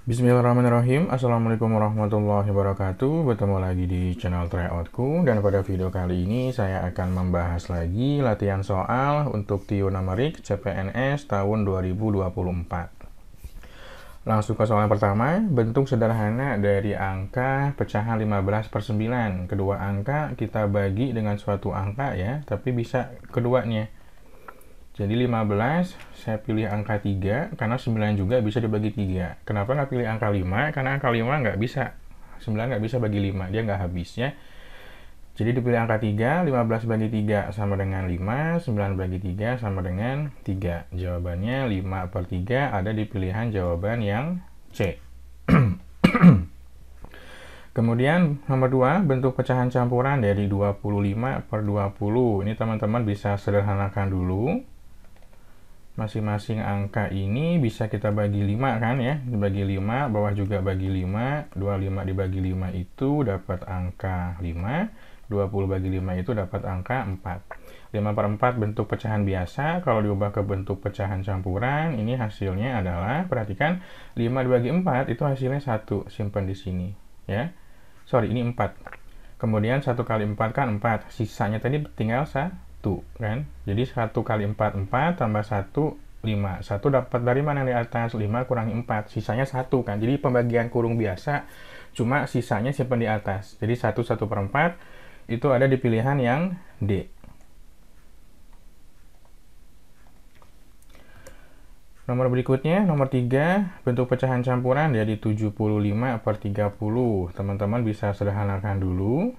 Bismillahirrahmanirrahim. Assalamualaikum warahmatullahi wabarakatuh. Bertemu lagi di channel Tryoutku. Dan pada video kali ini saya akan membahas lagi latihan soal untuk TIO Numerik CPNS tahun 2024. Langsung ke soal yang pertama. Bentuk sederhana dari angka pecahan 15/9. Kedua angka kita bagi dengan suatu angka ya, tapi bisa keduanya. Jadi 15, saya pilih angka 3, karena 9 juga bisa dibagi 3. Kenapa nggak pilih angka 5? Karena angka 5 nggak bisa. 9 nggak bisa bagi 5, dia nggak habis ya. Jadi dipilih angka 3, 15 bagi 3 sama dengan 5, 9 bagi 3 sama dengan 3. Jawabannya 5/3 ada di pilihan jawaban yang C. Kemudian nomor 2, bentuk pecahan campuran dari 25/20. Ini teman-teman bisa sederhanakan dulu. Masing-masing angka ini bisa kita bagi 5 kan ya, dibagi 5, bawah juga bagi 5, 25 dibagi 5 itu dapat angka 5, 20 bagi 5 itu dapat angka 4. 5/4 bentuk pecahan biasa, kalau diubah ke bentuk pecahan campuran, ini hasilnya adalah, perhatikan, 5 dibagi 4 itu hasilnya 1, simpan di sini ya. Sorry, ini 4. Kemudian 1 kali 4 kan 4, sisanya tadi tinggal 1 kan. Jadi 1 kali 4, 4 tambah 1, 5. 1 dapat dari mana di atas? 5 kurangi 4, sisanya 1 kan. Jadi pembagian kurung biasa, cuma sisanya simpan di atas. Jadi 1/4 itu ada di pilihan yang D. Nomor berikutnya, nomor 3, bentuk pecahan campuran dari 75/30. Teman-teman bisa sederhanakan dulu.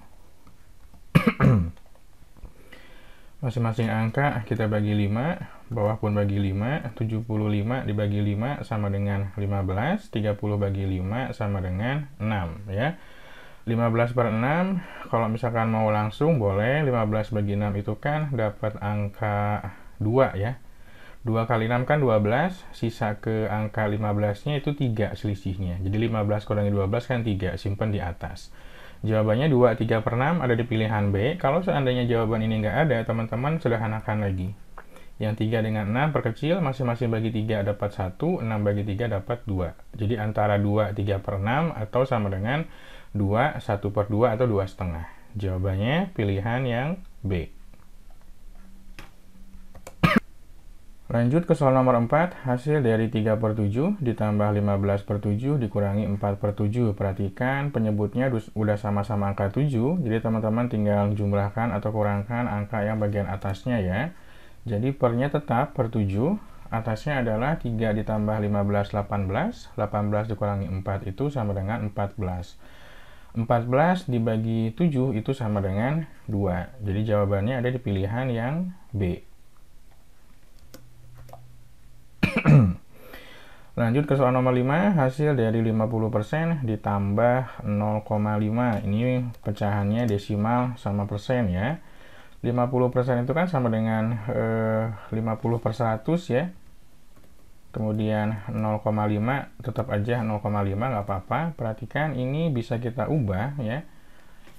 Masing-masing angka kita bagi 5, bawah pun bagi 5, 75 dibagi 5 sama dengan 15, 30 bagi 5 sama dengan 6 ya. 15/6, kalau misalkan mau langsung boleh, 15 bagi 6 itu kan dapat angka 2 ya. 2 kali 6 kan 12, sisa ke angka 15-nya itu 3 selisihnya. Jadi 15 kurangi 12 kan 3, simpan di atas. Jawabannya 23/6 ada di pilihan B. Kalau seandainya jawaban ini nggak ada, teman-teman sederhanakan lagi. Yang 3 dengan 6 perkecil, masing-masing bagi 3 dapat 1, 6 bagi 3 dapat 2. Jadi antara 2 3/6 atau sama dengan 2 1/2 atau 2,5. Jawabannya pilihan yang B. Lanjut ke soal nomor 4, hasil dari 3/7 ditambah 15/7 dikurangi 4/7. Perhatikan penyebutnya udah sama-sama angka 7, jadi teman-teman tinggal jumlahkan atau kurangkan angka yang bagian atasnya ya. Jadi pernya tetap per 7, atasnya adalah 3 ditambah 15, 18, 18 dikurangi 4 itu sama dengan 14. 14 dibagi 7 itu sama dengan 2, jadi jawabannya ada di pilihan yang B. Lanjut ke soal nomor 5, hasil dari 50% ditambah 0,5. Ini pecahannya desimal sama persen ya. 50% itu kan sama dengan 50/100 ya. Kemudian 0,5 tetap aja 0,5 nggak apa-apa. Perhatikan ini bisa kita ubah ya.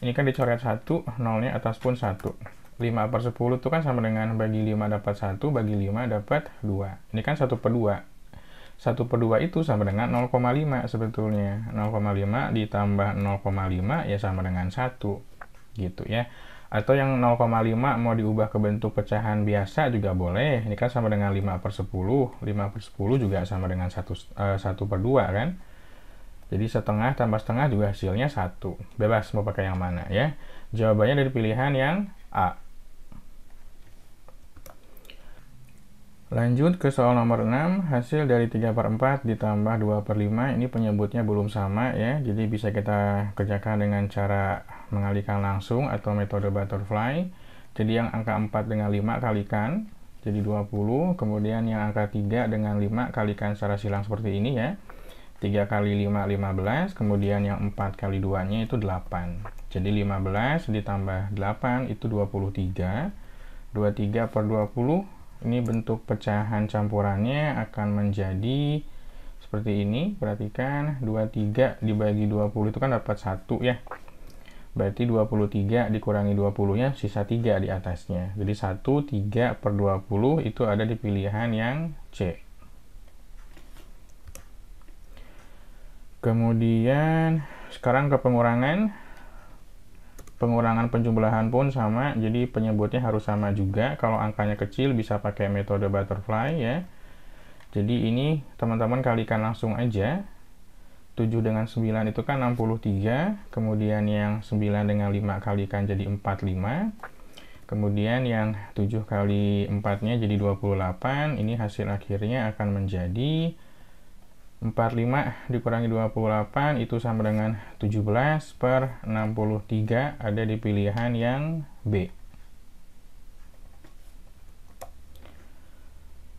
Ini kan dicoret 1, nolnya atas pun 1. 5/10 itu kan sama dengan bagi 5 dapat 1, bagi 5 dapat 2. Ini kan 1/2. 1/2 itu sama dengan 0,5 sebetulnya. 0,5 ditambah 0,5 ya sama dengan 1 gitu ya. Atau yang 0,5 mau diubah ke bentuk pecahan biasa juga boleh. Ini kan sama dengan 5/10. 5/10 juga sama dengan 1/2 kan. Jadi setengah tambah setengah juga hasilnya 1. Bebas mau pakai yang mana ya. Jawabannya dari pilihan yang A. Lanjut ke soal nomor 6, hasil dari 3/4 ditambah 2/5, ini penyebutnya belum sama ya, jadi bisa kita kerjakan dengan cara mengalihkan langsung atau metode butterfly. Jadi yang angka 4 dengan 5 kalikan, jadi 20, kemudian yang angka 3 dengan 5 kalikan secara silang seperti ini ya. 3 kali 5, 15, kemudian yang 4 kali 2-nya itu 8. Jadi 15 ditambah 8 itu 23, 23/20, ini bentuk pecahan campurannya akan menjadi seperti ini. Perhatikan 23 dibagi 20 itu kan dapat 1 ya. Berarti 23 dikurangi 20 nya sisa 3 di atasnya. Jadi 1, 3/20 itu ada di pilihan yang C. Kemudian sekarang ke pengurangan penjumlahan pun sama, jadi penyebutnya harus sama juga. Kalau angkanya kecil bisa pakai metode butterfly ya. Jadi ini teman-teman kalikan langsung aja. 7 dengan 9 itu kan 63, kemudian yang 9 dengan 5 kalikan jadi 45, kemudian yang 7 kali 4-nya jadi 28, ini hasil akhirnya akan menjadi 45 dikurangi 28 itu sama dengan 17/63, ada di pilihan yang B.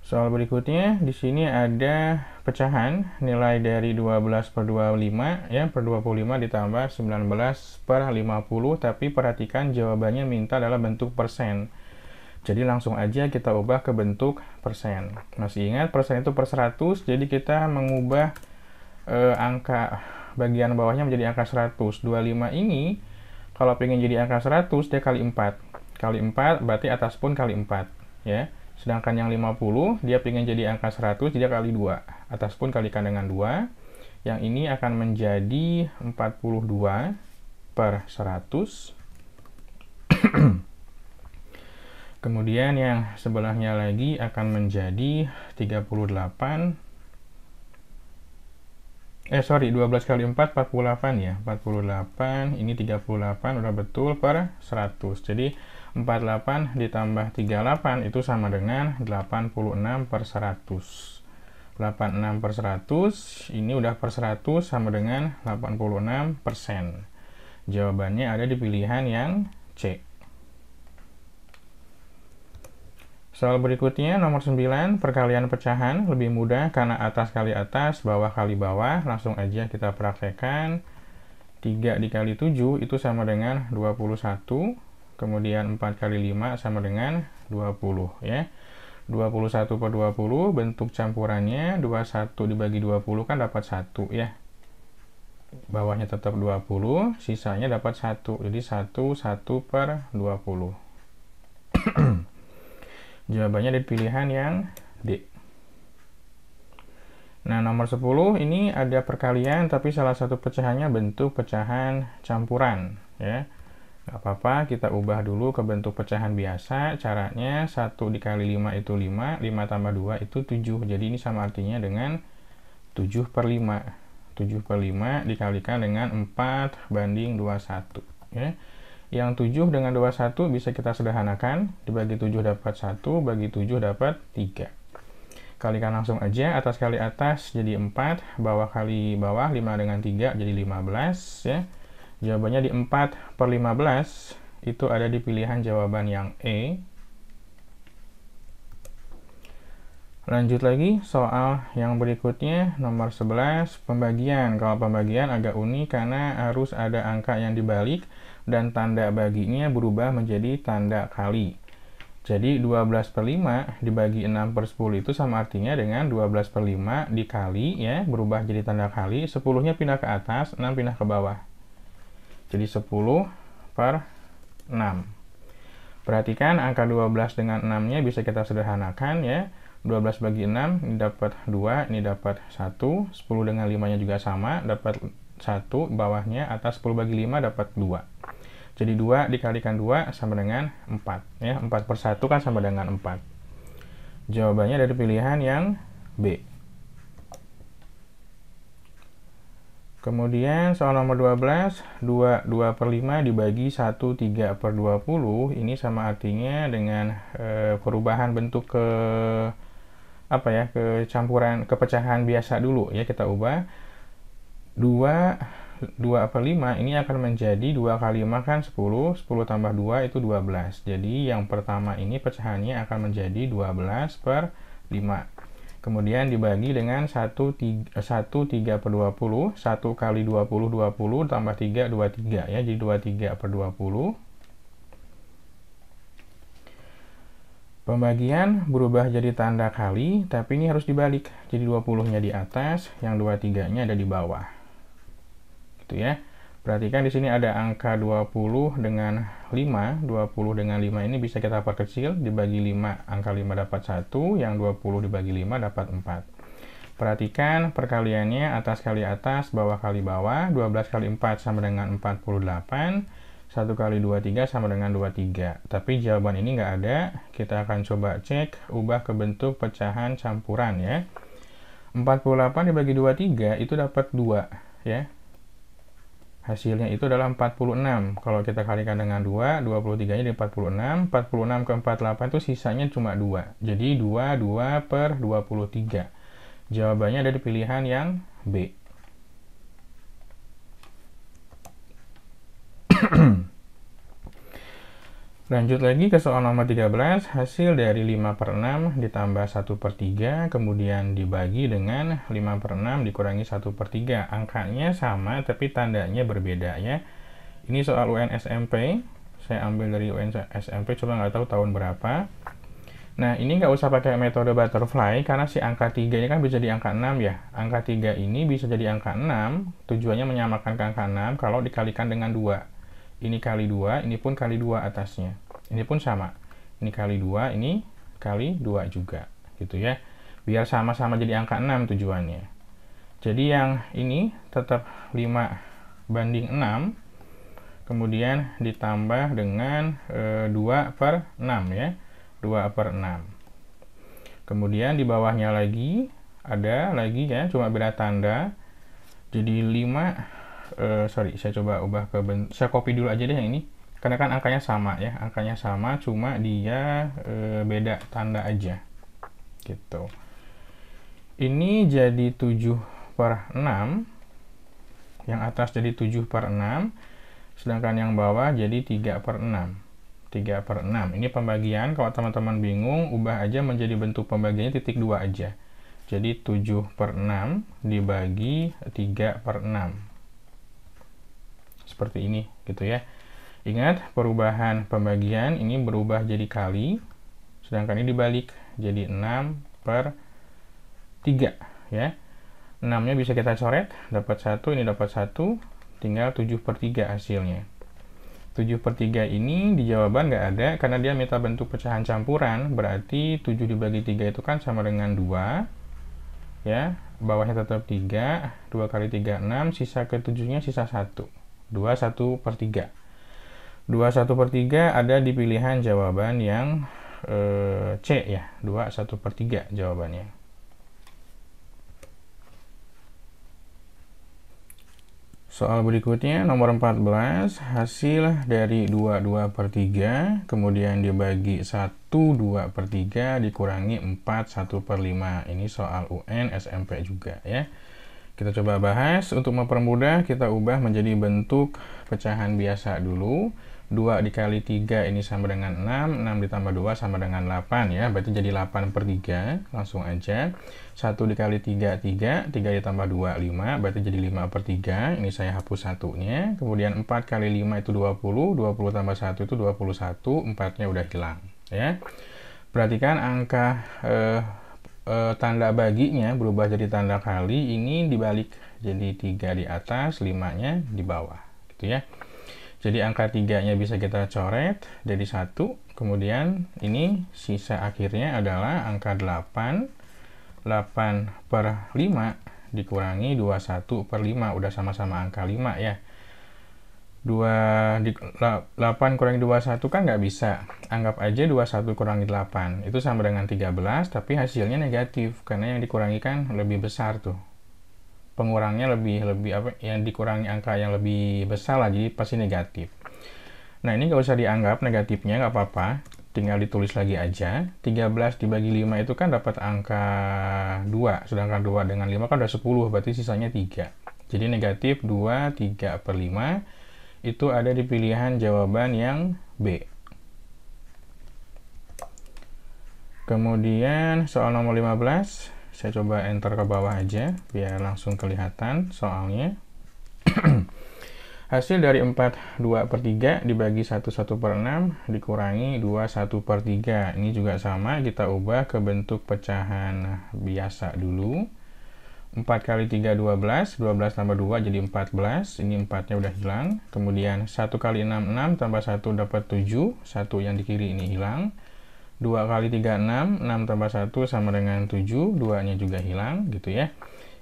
Soal berikutnya, di sini ada pecahan nilai dari 12/25 ya, per 25 ditambah 19/50, tapi perhatikan jawabannya minta dalam bentuk persen. Jadi langsung aja kita ubah ke bentuk persen. Masih ingat persen itu per 100, jadi kita mengubah angka bagian bawahnya menjadi angka 100. 25 ini kalau pengen jadi angka 100 dia kali 4. Kali 4 berarti atas pun kali 4 ya. Sedangkan yang 50 dia pengen jadi angka 100 dia kali 2. Atas pun kalikan dengan 2. Yang ini akan menjadi 42/100. Kemudian yang sebelahnya lagi akan menjadi 12 kali 4, 48 ya. 48, ini 38, udah betul per 100. Jadi 48 ditambah 38 itu sama dengan 86/100. 86/100, ini udah per 100 sama dengan 86%. Jawabannya ada di pilihan yang C. Soal berikutnya nomor 9, perkalian pecahan lebih mudah karena atas kali atas, bawah kali bawah. Langsung aja kita praktekkan. 3 dikali 7 itu sama dengan 21. Kemudian 4 kali 5 sama dengan 20 ya. 21/20 bentuk campurannya 21 dibagi 20 kan dapat 1 ya. Bawahnya tetap 20, sisanya dapat 1. Jadi 1/20. Jawabannya di pilihan yang D. Nah, nomor 10 ini ada perkalian tapi salah satu pecahannya bentuk pecahan campuran ya. Gak apa-apa, kita ubah dulu ke bentuk pecahan biasa. Caranya 1 dikali 5 itu 5, 5 tambah 2 itu 7. Jadi ini sama artinya dengan 7/5. 7/5 dikalikan dengan 4/21 ya. Yang 7 dengan 21 bisa kita sederhanakan, dibagi 7 dapat 1, bagi 7 dapat 3. Kalikan langsung aja, atas kali atas jadi 4, bawah kali bawah, 5 dengan 3 jadi 15 ya. Jawabannya di 4/15, itu ada di pilihan jawaban yang E. Lanjut lagi, soal yang berikutnya, nomor 11, pembagian. Kalau pembagian agak unik karena harus ada angka yang dibalik, dan tanda baginya berubah menjadi tanda kali. Jadi 12/5 dibagi 6/10 itu sama artinya dengan 12/5 dikali ya, berubah jadi tanda kali, 10-nya pindah ke atas, 6 pindah ke bawah. Jadi 10/6. Perhatikan angka 12 dengan 6-nya bisa kita sederhanakan ya. 12 bagi 6 ini dapat 2, ini dapat 1. 10 dengan 5-nya juga sama, dapat 1 bawahnya, atas 10 bagi 5 dapat 2. Jadi 2 dikalikan 2 sama dengan 4 ya. 4/1 kan sama dengan 4. Jawabannya dari pilihan yang B. Kemudian soal nomor 12, 2/5 dibagi 1 3/20, ini sama artinya dengan perubahan bentuk ke campuran kepecahan biasa dulu ya, kita ubah. 2/5 ini akan menjadi 2 kali 5 kan 10, 10 tambah 2 itu 12. Jadi yang pertama ini pecahannya akan menjadi 12/5. Kemudian dibagi dengan 1 3/20, 1 kali 20 20 tambah 3 23 ya, jadi 23/20. Pembagian berubah jadi tanda kali, tapi ini harus dibalik. Jadi 20-nya di atas, yang 23-nya ada di bawah. Gitu ya. Perhatikan di sini ada angka 20 dengan 5. 20 dengan 5 ini bisa kita perkecil, dibagi 5, angka 5 dapat 1, yang 20 dibagi 5 dapat 4. Perhatikan perkaliannya atas kali atas, bawah kali bawah. 12 kali 4 sama dengan 48. 1 kali 23 sama dengan 23. Tapi jawaban ini nggak ada. Kita akan coba cek, ubah ke bentuk pecahan campuran ya. 48 dibagi 23 itu dapat 2 ya. Hasilnya itu adalah 46. Kalau kita kalikan dengan 2, 23-nya jadi 46. 46 ke 48 itu sisanya cuma 2. Jadi 2 per 23. Jawabannya ada di pilihan yang B. Lanjut lagi ke soal nomor 13, hasil dari 5 per 6 ditambah 1 per 3, kemudian dibagi dengan 5 per 6 dikurangi 1 per 3. Angkanya sama, tapi tandanya berbeda ya. Ini soal UN SMP, saya ambil dari UN SMP, coba nggak tahu tahun berapa. Nah, ini nggak usah pakai metode butterfly, karena si angka 3 ini kan bisa jadi angka 6 ya. Angka 3 ini bisa jadi angka 6, tujuannya menyamakan ke angka 6 kalau dikalikan dengan 2. Ini kali 2, ini pun kali 2 atasnya. Ini pun sama. Ini kali 2, ini kali 2 juga. Gitu ya. Biar sama-sama jadi angka 6 tujuannya. Jadi yang ini tetap 5 banding 6. Kemudian ditambah dengan 2 per 6 ya. 2 per 6. Kemudian di bawahnya lagi, ada lagi ya, cuma beda tanda. Jadi 5 saya coba ubah ke saya copy dulu aja deh yang ini, karena kan angkanya sama ya, angkanya sama, cuma dia beda tanda aja gitu. Ini jadi 7 per 6, yang atas jadi 7 per 6, sedangkan yang bawah jadi 3 per 6. 3 per 6, ini pembagian. Kalau teman-teman bingung, ubah aja menjadi bentuk pembagiannya titik 2 aja. Jadi 7 per 6 dibagi 3 per 6. Seperti ini gitu ya. Ingat, perubahan pembagian ini berubah jadi kali, sedangkan ini dibalik jadi 6 per 3 ya. 6 nya bisa kita coret, dapat 1, ini dapat 1, tinggal 7 per 3 hasilnya. 7 per 3 ini di jawaban nggak ada, karena dia minta bentuk pecahan campuran, berarti 7 dibagi 3 itu kan sama dengan 2 ya, bawahnya tetap 3, 2 kali 3 6, sisa ke 7 nya sisa 1, 2 1 per 3. 2 1 per 3 ada di pilihan jawaban yang C ya, 2 1 per 3 jawabannya. Soal berikutnya nomor 14, hasil dari 2 2 per 3 kemudian dibagi 1 2 per 3 dikurangi 4 1 per 5. Ini soal UN SMP juga ya. Kita coba bahas. Untuk mempermudah, kita ubah menjadi bentuk pecahan biasa dulu. 2 dikali 3 ini sama dengan 6, 6 ditambah 2 sama dengan 8 ya, berarti jadi 8 per 3, langsung aja. 1 dikali 3, 3, 3 ditambah 2, 5, berarti jadi 5 per 3, ini saya hapus satunya. Kemudian 4 kali 5 itu 20, 20 tambah 1 itu 21, 4-nya udah hilang ya. Perhatikan angka tanda baginya berubah jadi tanda kali, ini dibalik jadi 3 di atas, 5-nya di bawah gitu ya. Jadi angka 3-nya bisa kita coret jadi 1, kemudian ini sisa akhirnya adalah angka 8, 8 per 5 dikurangi 21 per 5, udah sama-sama angka 5 ya. 8 kurangi 21 kan nggak bisa, anggap aja 21 kurangi 8 itu sama dengan 13, tapi hasilnya negatif karena yang dikurangi kan lebih besar tuh, pengurangnya lebih apa, yang dikurangi angka yang lebih besar lah, jadi pasti negatif. Nah ini nggak usah dianggap negatifnya, nggak apa-apa, tinggal ditulis lagi aja. 13 dibagi 5 itu kan dapat angka 2, sedangkan 2 dengan 5 kan udah 10, berarti sisanya 3. Jadi negatif 2 3 per 5 itu ada di pilihan jawaban yang B. Kemudian soal nomor 15, saya coba enter ke bawah aja biar langsung kelihatan soalnya. Hasil dari 4 2 per 3 dibagi 1 1 per 6 dikurangi 2 1 per 3. Ini juga sama, kita ubah ke bentuk pecahan biasa dulu. 4 kali 3 12, 12 tambah 2 jadi 14, ini 4-nya udah hilang. Kemudian 1 kali 6 6 tambah 1 dapat 7, 1 yang di kiri ini hilang. 2 kali 3, 6. 6 tambah 1 sama dengan 7. 2-nya juga hilang, gitu ya.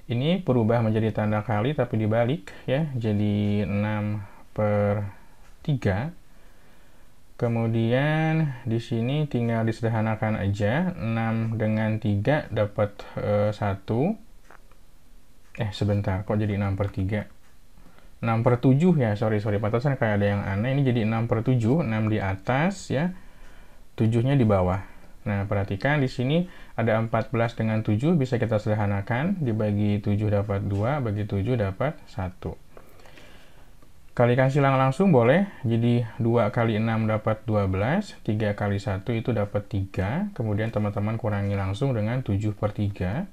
Ini berubah menjadi tanda kali, tapi dibalik, ya. Jadi 6 per 3. Kemudian di sini tinggal disederhanakan aja. 6 dengan 3 dapat 1. Sebentar, kok jadi 6 per 3? 6 per 7 ya, sorry, pantasan kayak ada yang aneh. Ini jadi 6 per 7, 6 di atas ya, 7-nya di bawah. Nah, perhatikan di sini ada 14 dengan 7, bisa kita sederhanakan. Dibagi 7 dapat 2, bagi 7 dapat 1. Kalikan silang langsung boleh, jadi 2 kali 6 dapat 12, 3 kali 1 itu dapat 3, kemudian teman-teman kurangi langsung dengan 7 per 3.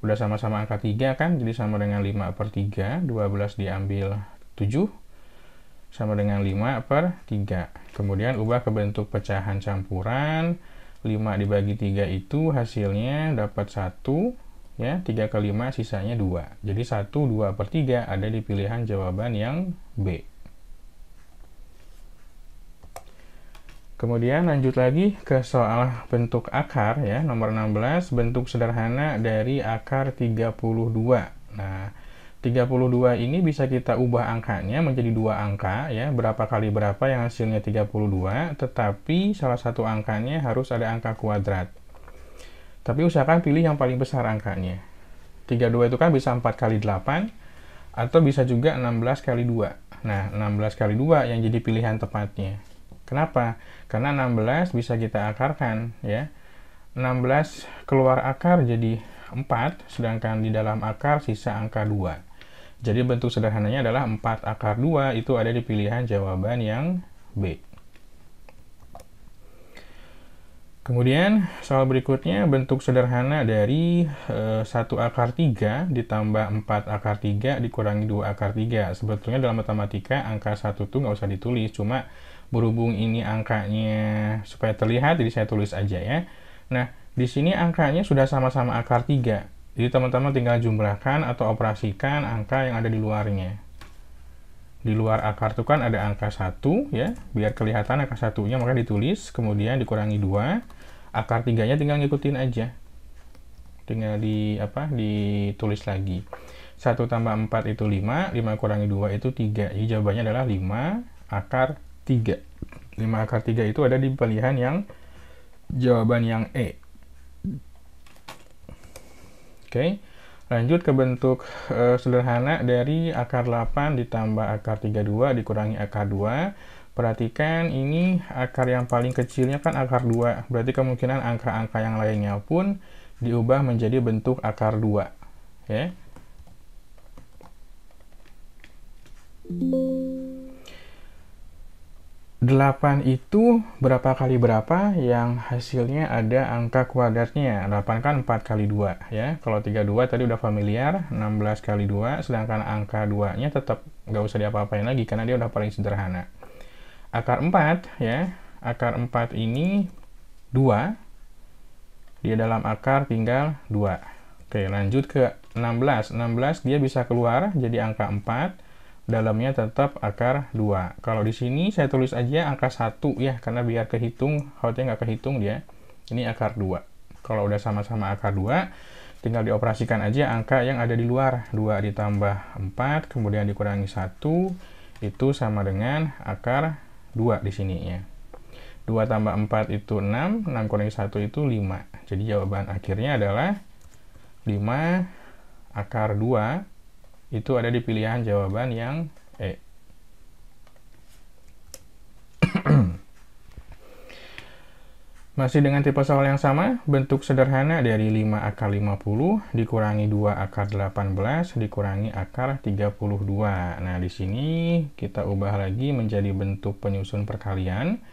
Udah sama-sama angka 3 kan, jadi sama dengan 5 per 3, 12 diambil 7, sama dengan 5 per 3. Kemudian ubah ke bentuk pecahan campuran, 5 dibagi 3 itu hasilnya dapat 1, ya, 3 ke 5 sisanya 2. Jadi 1, 2 per 3 ada di pilihan jawaban yang B. Kemudian lanjut lagi ke soal bentuk akar ya, nomor 16, bentuk sederhana dari akar 32. Nah, 32 ini bisa kita ubah angkanya menjadi 2 angka ya, berapa kali berapa yang hasilnya 32, tetapi salah satu angkanya harus ada angka kuadrat. Tapi usahakan pilih yang paling besar angkanya. 32 itu kan bisa 4 kali 8, atau bisa juga 16 kali 2. Nah, 16 kali 2 yang jadi pilihan tepatnya. Kenapa? Karena 16 bisa kita akarkan ya. 16 keluar akar jadi 4, sedangkan di dalam akar sisa angka 2. Jadi bentuk sederhananya adalah 4 akar 2, itu ada di pilihan jawaban yang B. Kemudian soal berikutnya, bentuk sederhana dari 1 akar 3 ditambah 4 akar 3 dikurangi 2 akar 3. Sebetulnya dalam matematika angka 1 itu nggak usah ditulis, cuma berhubung ini angkanya supaya terlihat, jadi saya tulis aja ya. Nah, di sini angkanya sudah sama-sama akar 3. Jadi teman-teman tinggal jumlahkan atau operasikan angka yang ada di luarnya. Di luar akar itu kan ada angka 1 ya, biar kelihatan angka 1-nya maka ditulis, kemudian dikurangi 2. Akar 3-nya tinggal ngikutin aja. Tinggal ditulis lagi. 1 tambah 4 itu 5, 5 kurangi 2 itu 3. Jadi jawabannya adalah 5 akar 3. 5 akar 3 itu ada di pilihan yang jawaban yang E. Oke, lanjut ke bentuk sederhana dari akar 8 ditambah akar 32 dikurangi akar 2. Perhatikan ini akar yang paling kecilnya kan akar 2. Berarti kemungkinan angka-angka yang lainnya pun diubah menjadi bentuk akar 2. Ya. 8 itu berapa kali berapa yang hasilnya ada angka kuadratnya. 8 kan 4 kali 2 ya. Kalau 32 tadi udah familiar, 16 kali 2, sedangkan angka 2-nya tetap nggak usah diapa-apain lagi karena dia udah paling sederhana. Akar 4 ya, akar 4 ini 2, di dalam akar tinggal 2. Oke, lanjut ke 16. 16 dia bisa keluar jadi angka 4. Dalamnya tetap akar 2. Kalau di sini saya tulis aja angka 1 ya, karena biar kehitung, kalau nggak kehitung dia. Ini akar 2. Kalau udah sama-sama akar 2, tinggal dioperasikan aja angka yang ada di luar. 2 ditambah 4, kemudian dikurangi 1, itu sama dengan akar 2 di sininya. 2 tambah 4 itu 6, 6 kurangi 1 itu 5. Jadi jawaban akhirnya adalah 5 akar 2. Itu ada di pilihan jawaban yang E. Masih dengan tipe soal yang sama, bentuk sederhana dari 5 akar 50 dikurangi 2 akar 18 dikurangi akar 32. Nah, di sini kita ubah lagi menjadi bentuk penyusun perkalian.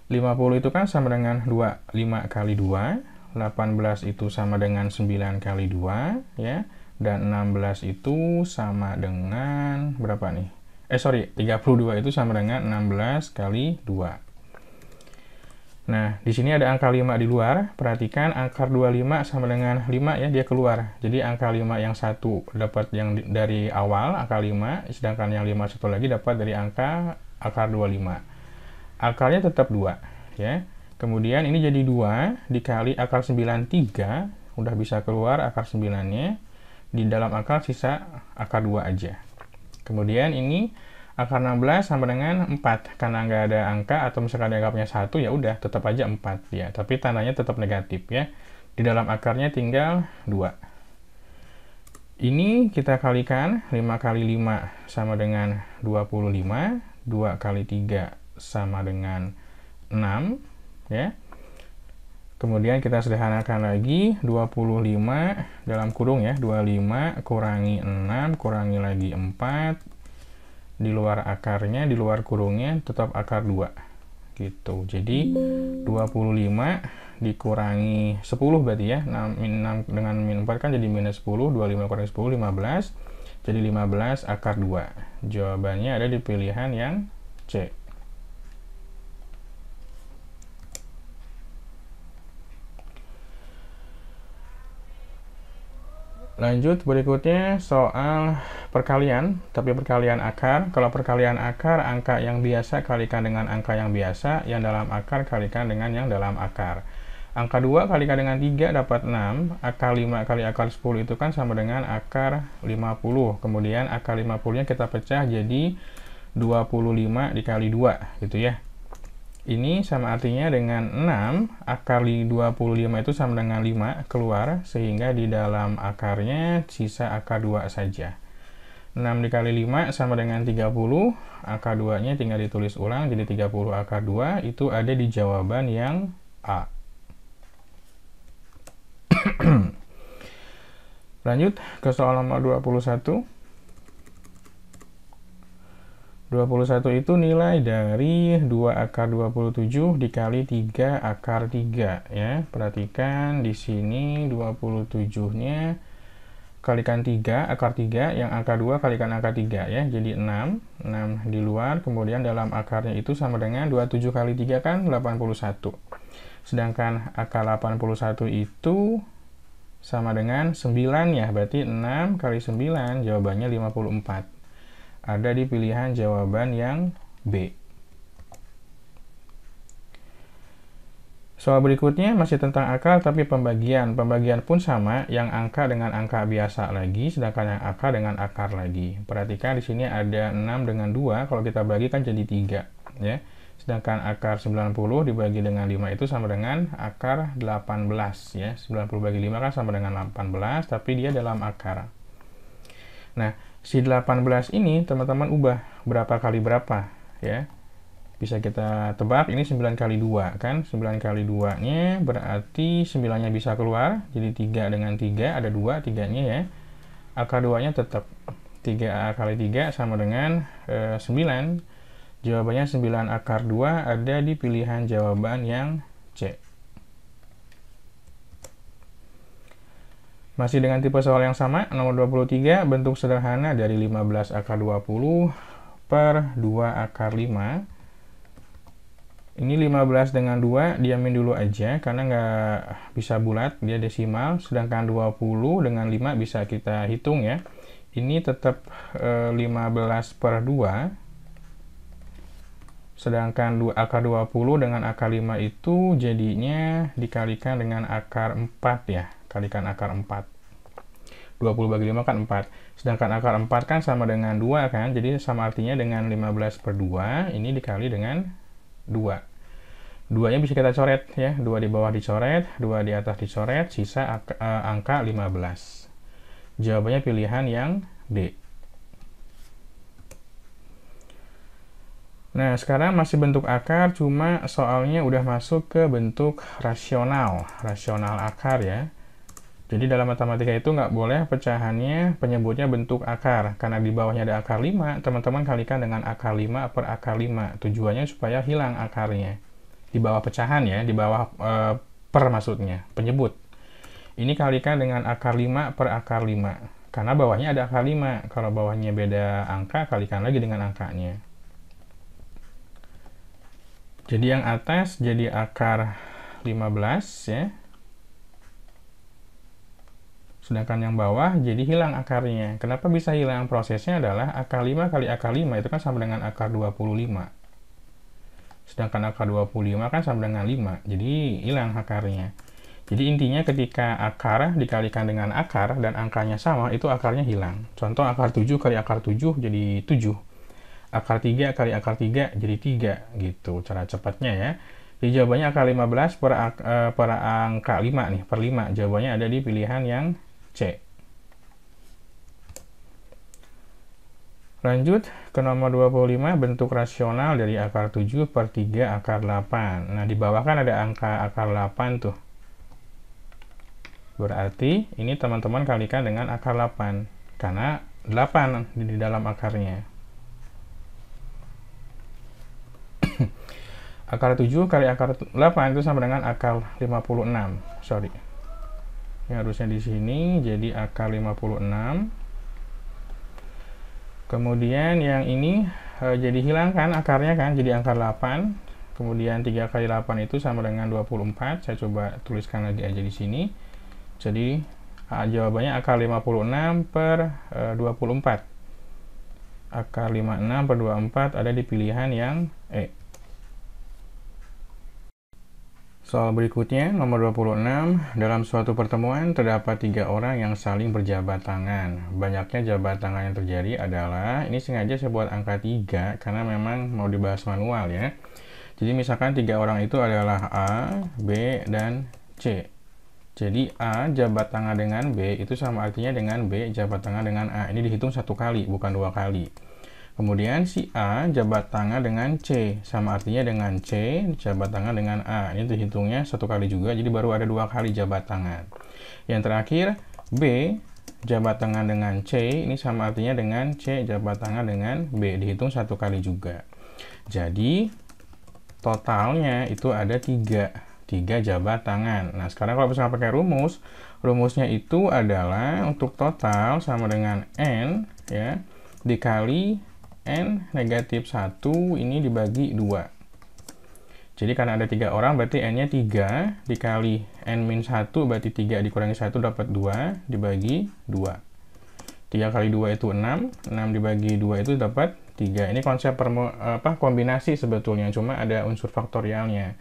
50 itu kan sama dengan 5 kali 2, 18 itu sama dengan 9 kali 2, ya. Dan 16 itu sama dengan berapa nih? 32 itu sama dengan 16 kali 2. Nah, di sini ada angka 5 di luar. Perhatikan akar 25 sama dengan 5 ya, dia keluar. Jadi angka 5 yang satu dapat yang dari awal, angka 5, sedangkan yang 5 satu lagi dapat dari angka akar 25. Akarnya tetap 2 ya. Kemudian ini jadi 2 dikali akar 9, 3. Udah bisa keluar akar 9-nya. Di dalam akar sisa akar 2 aja. Kemudian ini akar 16 sama dengan 4. Karena nggak ada angka atau misalkan dianggapnya 1, ya udah tetap aja 4 ya. Tapi tandanya tetap negatif ya. Di dalam akarnya tinggal 2. Ini kita kalikan, 5 kali 5 sama dengan 25. 2 kali 3 sama dengan 6 ya. Kemudian kita sederhanakan lagi, 25 dalam kurung ya, 25 kurangi 6 kurangi lagi 4, di luar akarnya, di luar kurungnya tetap akar 2 gitu. Jadi 25 dikurangi 10 berarti ya, 6 dengan min 4 kan jadi minus 10, 25 kurangi 10, 15, jadi 15 akar 2. Jawabannya ada di pilihan yang C. Lanjut, berikutnya soal perkalian, tapi perkalian akar. Kalau perkalian akar, angka yang biasa kalikan dengan angka yang biasa, yang dalam akar kalikan dengan yang dalam akar. Angka 2 kalikan dengan 3 dapat 6, akar 5 kali akar 10 itu kan sama dengan akar 50. Kemudian akar 50-nya kita pecah jadi 25 dikali 2 gitu ya. Ini sama artinya dengan 6, akar 25 itu sama dengan 5 keluar, sehingga di dalam akarnya sisa akar 2 saja. 6 dikali 5 sama dengan 30, akar 2-nya tinggal ditulis ulang, jadi 30 akar 2, itu ada di jawaban yang A. Lanjut ke soal nomor 21. 21 itu nilai dari 2 akar 27 dikali 3 akar 3 ya. Perhatikan di sini 27-nya kalikan 3 akar 3, yang akar 2 kalikan akar 3 ya. Jadi 6 di luar, kemudian dalam akarnya itu sama dengan 27 kali 3 kan 81. Sedangkan akar 81 itu sama dengan 9 ya, berarti 6 kali 9 jawabannya 54. Ada di pilihan jawaban yang B. Soal berikutnya masih tentang akar tapi pembagian. Pembagian pun sama, yang angka dengan angka biasa lagi, sedangkan yang akar dengan akar lagi. Perhatikan di sini ada 6 dengan 2, kalau kita bagi kan jadi 3 ya. Sedangkan akar 90 dibagi dengan 5 itu sama dengan akar 18 ya. 90 bagi 5 kan sama dengan 18, tapi dia dalam akar. Nah, si 18 ini teman-teman ubah berapa kali berapa ya. Bisa kita tebak, ini 9 kali 2 kan. 9 kali 2-nya berarti 9-nya bisa keluar. Jadi 3 dengan 3 ada 2 3-nya ya. Akar 2-nya tetap 3 kali 3 sama dengan 9. Jawabannya 9 akar 2 ada di pilihan jawaban yang C. Masih dengan tipe soal yang sama, nomor 23, bentuk sederhana dari 15 akar 20 per 2 akar 5. Ini 15 dengan 2, diamin dulu aja, karena nggak bisa bulat, dia desimal. Sedangkan 20 dengan 5 bisa kita hitung ya. Ini tetap 15 per 2. Sedangkan akar 20 dengan akar 5 itu jadinya dikalikan dengan akar 4 ya. Kalikan akar 4. 20 bagi 5 kan 4. Sedangkan akar 4 kan sama dengan 2 kan. Jadi sama artinya dengan 15 per 2. Ini dikali dengan 2. 2-nya bisa kita coret ya. 2 di bawah dicoret, 2 di atas dicoret, sisa angka 15. Jawabannya pilihan yang D. Nah, sekarang masih bentuk akar, cuma soalnya udah masuk ke bentuk rasional akar ya. Jadi dalam matematika itu nggak boleh pecahannya penyebutnya bentuk akar. Karena di bawahnya ada akar 5, teman-teman kalikan dengan akar 5 per akar 5. Tujuannya supaya hilang akarnya. Di bawah pecahan ya, di bawah per maksudnya, penyebut. Ini kalikan dengan akar 5 per akar 5. Karena bawahnya ada akar 5. Kalau bawahnya beda angka, kalikan lagi dengan angkanya. Jadi yang atas jadi akar 15 ya. Sedangkan yang bawah jadi hilang akarnya. Kenapa bisa hilang? Prosesnya adalah akar 5 kali akar 5 itu kan sama dengan akar 25. Sedangkan akar 25 kan sama dengan 5, jadi hilang akarnya. Jadi intinya ketika akar dikalikan dengan akar dan angkanya sama, itu akarnya hilang. Contoh akar 7 kali akar 7 jadi 7. Akar 3 kali akar 3 jadi 3, gitu cara cepatnya ya. Jadi jawabannya akar 15 per angka 5 nih, per 5. Jawabannya ada di pilihan yang C. Lanjut ke nomor 25, bentuk rasional dari akar 7 per 3 akar 8. Nah, di bawah kan ada angka akar 8 tuh. Berarti ini teman-teman kalikan dengan akar 8, karena 8 di dalam akarnya. Akar 7 kali akar 8 itu sama dengan akar 56. Sorry. Ini harusnya di sini jadi akar 56. Kemudian yang ini jadi hilangkan akarnya kan, jadi akar 8. Kemudian 3 kali 8 itu sama dengan 24. Saya coba tuliskan lagi aja di sini. Jadi jawabannya akar 56 per 24. Akar 56 per 24 ada di pilihan yang E. Soal berikutnya, nomor 26. Dalam suatu pertemuan, terdapat 3 orang yang saling berjabat tangan. Banyaknya jabat tangan yang terjadi adalah, ini sengaja saya buat angka 3, karena memang mau dibahas manual ya. Jadi misalkan 3 orang itu adalah A, B, dan C. Jadi A jabat tangan dengan B itu sama artinya dengan B jabat tangan dengan A. Ini dihitung 1 kali, bukan 2 kali. Kemudian si A jabat tangan dengan C, sama artinya dengan C jabat tangan dengan A. Ini dihitungnya 1 kali juga, jadi baru ada 2 kali jabat tangan. Yang terakhir, B jabat tangan dengan C, ini sama artinya dengan C jabat tangan dengan B, dihitung 1 kali juga. Jadi totalnya itu ada 3 jabat tangan. Nah, sekarang kalau misalnya pakai rumusnya itu adalah untuk total sama dengan N ya, dikali N negatif 1 ini dibagi 2. Jadi karena ada 3 orang berarti N-nya 3 dikali N-1 berarti 3 dikurangi 1 dapat 2 dibagi 2. 3 kali 2 itu 6, 6 dibagi 2 itu dapat 3. Ini konsep kombinasi sebetulnya, cuma ada unsur faktorialnya.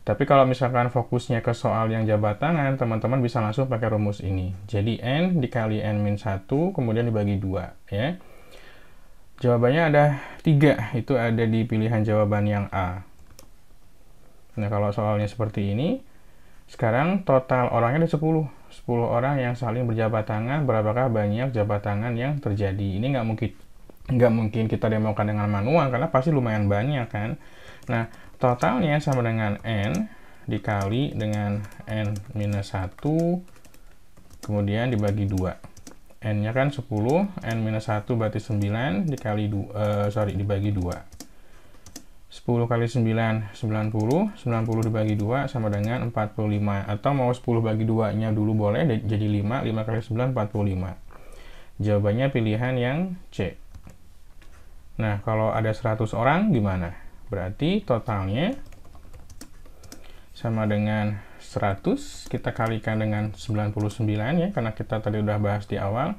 Tapi kalau misalkan fokusnya ke soal yang jabat tangan, teman-teman bisa langsung pakai rumus ini. Jadi N dikali N-1 kemudian dibagi 2 ya. Jawabannya ada 3, itu ada di pilihan jawaban yang A. Nah, kalau soalnya seperti ini, sekarang total orangnya ada 10 orang yang saling berjabat tangan. Berapakah banyak jabat tangan yang terjadi? Ini nggak mungkin kita demokan dengan manual, karena pasti lumayan banyak kan. Nah, totalnya sama dengan N dikali dengan N-1 kemudian dibagi 2. N-nya kan 10, N-1 berarti 9 dikali dibagi 2. 10 kali 9, 90. 90 dibagi 2 sama dengan 45. Atau mau 10 bagi 2-nya dulu boleh, jadi 5. 5 kali 9, 45. Jawabannya pilihan yang C. Nah, kalau ada 100 orang gimana? Berarti totalnya sama dengan 100, kita kalikan dengan 99 ya, karena kita tadi udah bahas di awal.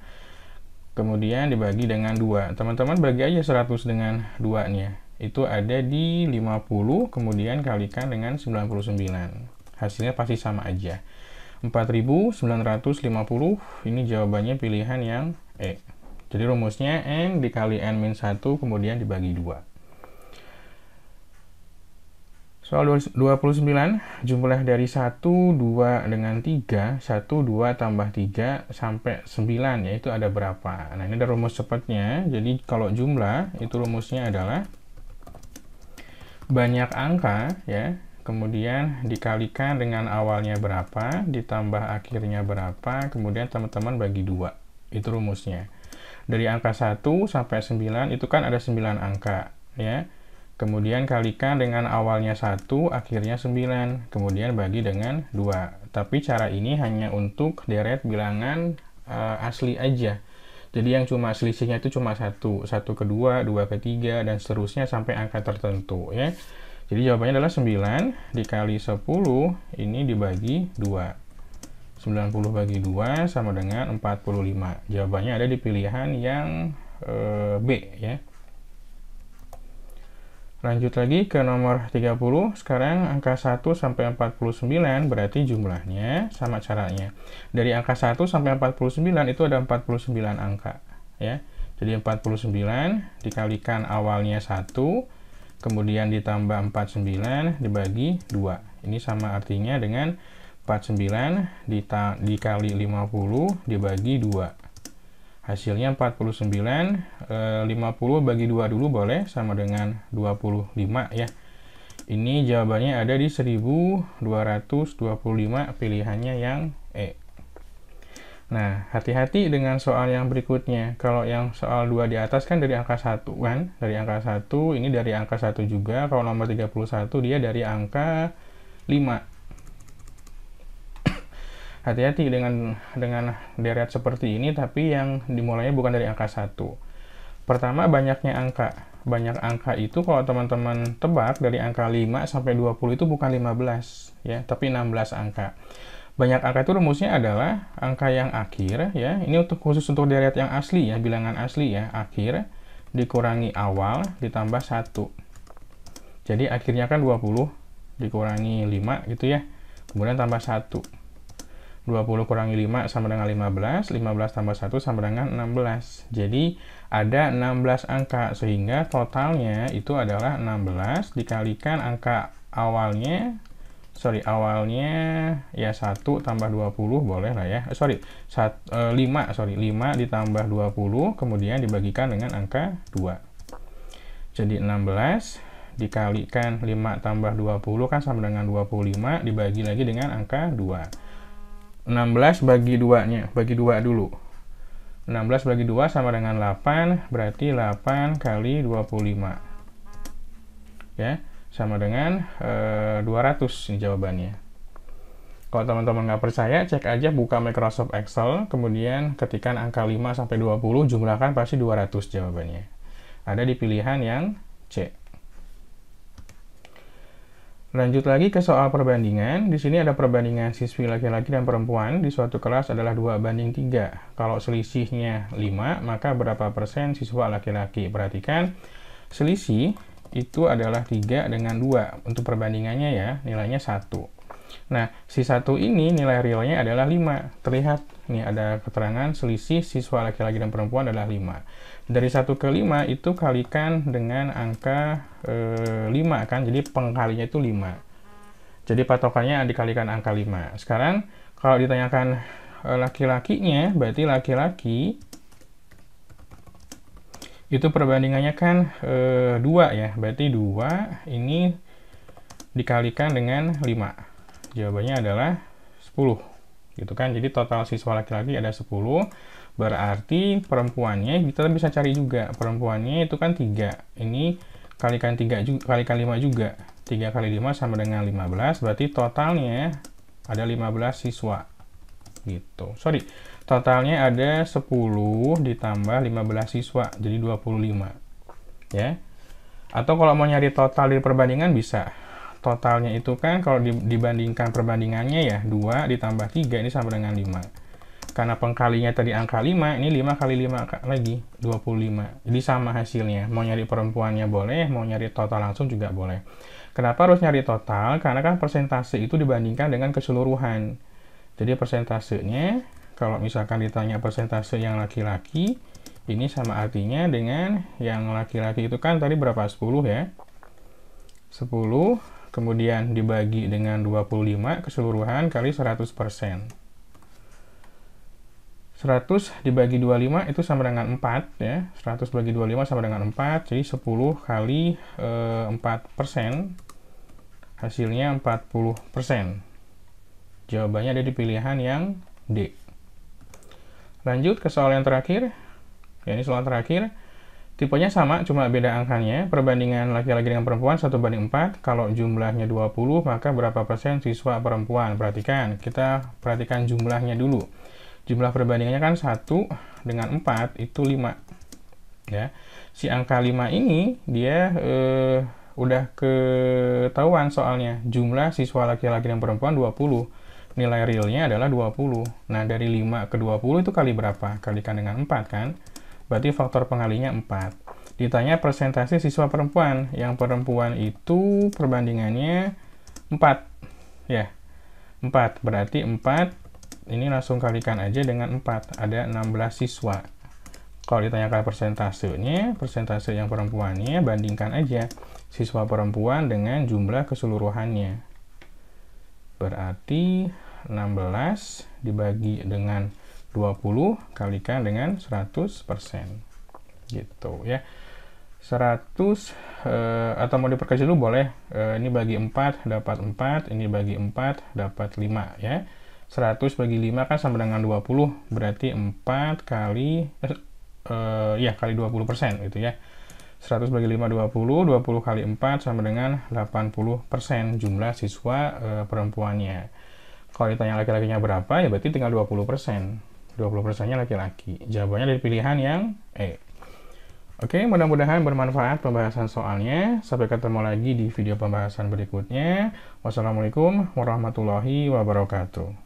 Kemudian dibagi dengan 2. Teman-teman bagi aja 100 dengan 2-nya. Itu ada di 50, kemudian kalikan dengan 99. Hasilnya pasti sama aja. 4950, ini jawabannya pilihan yang E. Jadi rumusnya N dikali N-1 kemudian dibagi 2. Soal 29, jumlah dari 1, 2 dengan 3, 1, 2 tambah 3 sampai 9, yaitu ada berapa? Nah, ini ada rumus cepatnya. Jadi kalau jumlah, itu rumusnya adalah banyak angka, ya, kemudian dikalikan dengan awalnya berapa, ditambah akhirnya berapa, kemudian teman-teman bagi 2. Itu rumusnya. Dari angka 1 sampai 9, itu kan ada 9 angka, ya. Kemudian kalikan dengan awalnya 1, akhirnya 9, kemudian bagi dengan 2. Tapi cara ini hanya untuk deret bilangan asli aja. Jadi yang cuma selisihnya itu cuma 1 ke 2, 2 ke 3, dan seterusnya sampai angka tertentu ya. Jadi jawabannya adalah 9 dikali 10, ini dibagi 2. 90 bagi 2 sama dengan 45. Jawabannya ada di pilihan yang B ya. Lanjut lagi ke nomor 30, sekarang angka 1 sampai 49 berarti jumlahnya sama caranya. Dari angka 1 sampai 49 itu ada 49 angka. Ya. Jadi 49 dikalikan awalnya 1, kemudian ditambah 49 dibagi 2. Ini sama artinya dengan 49 dikali 50 dibagi 2. Hasilnya 49, 50 bagi 2 dulu boleh, sama dengan 25 ya. Ini jawabannya ada di 1225, pilihannya yang E. Nah, hati-hati dengan soal yang berikutnya. Kalau yang soal 2 di atas kan dari angka 1 kan, dari angka 1, ini dari angka 1 juga. Kalau nomor 31 dia dari angka 5. Hati-hati dengan deret seperti ini, tapi yang dimulainya bukan dari angka 1. Pertama, banyaknya angka. Banyak angka itu kalau teman-teman tebak dari angka 5 sampai 20 itu bukan 15 ya, tapi 16 angka. Banyak angka itu rumusnya adalah angka yang akhir ya. Ini khusus untuk deret yang asli ya, bilangan asli ya, akhir dikurangi awal ditambah 1. Jadi akhirnya kan 20 dikurangi 5 gitu ya. Kemudian tambah 1. 20 kurangi 5 sama dengan 15, 15 tambah 1 sama dengan 16. Jadi ada 16 angka, sehingga totalnya itu adalah 16 dikalikan angka awalnya ya 1 tambah 20 boleh lah ya. 5 ditambah 20 kemudian dibagikan dengan angka 2. Jadi 16 dikalikan 5 tambah 20 kan sama dengan 25, dibagi lagi dengan angka 2. 16 bagi 2-nya, bagi 2 dulu. 16 bagi 2 sama dengan 8, berarti 8 kali 25. Ya, sama dengan 200 ini jawabannya. Kalau teman-teman nggak percaya, cek aja, buka Microsoft Excel, kemudian ketikkan angka 5 sampai 20, jumlahkan pasti 200 jawabannya. Ada di pilihan yang C. Lanjut lagi ke soal perbandingan. Di sini ada perbandingan siswi laki-laki dan perempuan di suatu kelas adalah 2:3. Kalau selisihnya 5, maka berapa persen siswa laki-laki? Perhatikan, selisih itu adalah 3 dengan 2. Untuk perbandingannya ya, nilainya 1. Nah, si 1 ini nilai realnya adalah 5. Terlihat, ini ada keterangan selisih siswa laki-laki dan perempuan adalah 5. Dari 1 ke 5 itu kalikan dengan angka 5 kan, jadi pengkalinya itu 5. Jadi patokannya dikalikan angka 5. Sekarang kalau ditanyakan laki-lakinya, berarti laki-laki itu perbandingannya kan 2 ya, berarti 2 ini dikalikan dengan 5. Jawabannya adalah 10 gitu kan. Jadi total siswa laki-laki ada 10, berarti perempuannya kita bisa cari juga. Perempuannya itu kan 3, ini kalikan 3 juga, kalikan 5 juga. 3 kali 5 sama dengan 15, berarti totalnya ada 15 siswa gitu. Totalnya ada 10 ditambah 15 siswa, jadi 25 ya. Atau kalau mau nyari total di perbandingan bisa. Totalnya itu kan kalau dibandingkan perbandingannya ya, 2 ditambah 3 ini sama dengan 5. Karena pengkalinya tadi angka 5, ini 5 kali 5 lagi, 25. Jadi sama hasilnya. Mau nyari perempuannya boleh, mau nyari total langsung juga boleh. Kenapa harus nyari total? Karena kan persentase itu dibandingkan dengan keseluruhan. Jadi persentasenya, kalau misalkan ditanya persentase yang laki-laki, ini sama artinya dengan yang laki-laki itu kan tadi berapa? 10 ya. 10 kemudian dibagi dengan 25 keseluruhan kali 100%. 100 dibagi 25 itu sama dengan 4 ya. 100 bagi 25 sama dengan 4, jadi 10 kali 4%, hasilnya 40%. Jawabannya ada di pilihan yang D. Lanjut ke soal yang terakhir. Ya, ini soal terakhir. Tipenya sama, cuma beda angkanya. Perbandingan laki-laki dengan perempuan 1:4. Kalau jumlahnya 20, maka berapa persen siswa perempuan? Perhatikan, kita perhatikan jumlahnya dulu. Jumlah perbandingannya kan 1 dengan 4 itu 5. Ya. Si angka 5 ini dia udah ketahuan soalnya. Jumlah siswa laki-laki dan perempuan 20. Nilai realnya adalah 20. Nah, dari 5 ke 20 itu kali berapa? Kalikan dengan 4 kan? Berarti faktor pengalinya 4. Ditanya persentase siswa perempuan. Yang perempuan itu perbandingannya 4. Ya, 4. Berarti 4, ini langsung kalikan aja dengan 4. Ada 16 siswa. Kalau ditanyakan persentasenya, persentase yang perempuannya, bandingkan aja siswa perempuan dengan jumlah keseluruhannya. Berarti 16 dibagi dengan 20 kalikan dengan 100%. Gitu ya. 100 atau mau diperkecil dulu boleh. Ini bagi 4 dapat 4, ini bagi 4 dapat 5 ya. 100 bagi 5 kan sama dengan 20, berarti 4 kali kali 20% gitu ya. 100 bagi 5 20, 20 kali 4 sama dengan 80% jumlah siswa perempuannya. Kalau ditanya laki-lakinya berapa, ya berarti tinggal 20%. 20%-nya laki-laki. Jawabannya dari pilihan yang E. Oke, mudah-mudahan bermanfaat pembahasan soalnya. Sampai ketemu lagi di video pembahasan berikutnya. Wassalamualaikum warahmatullahi wabarakatuh.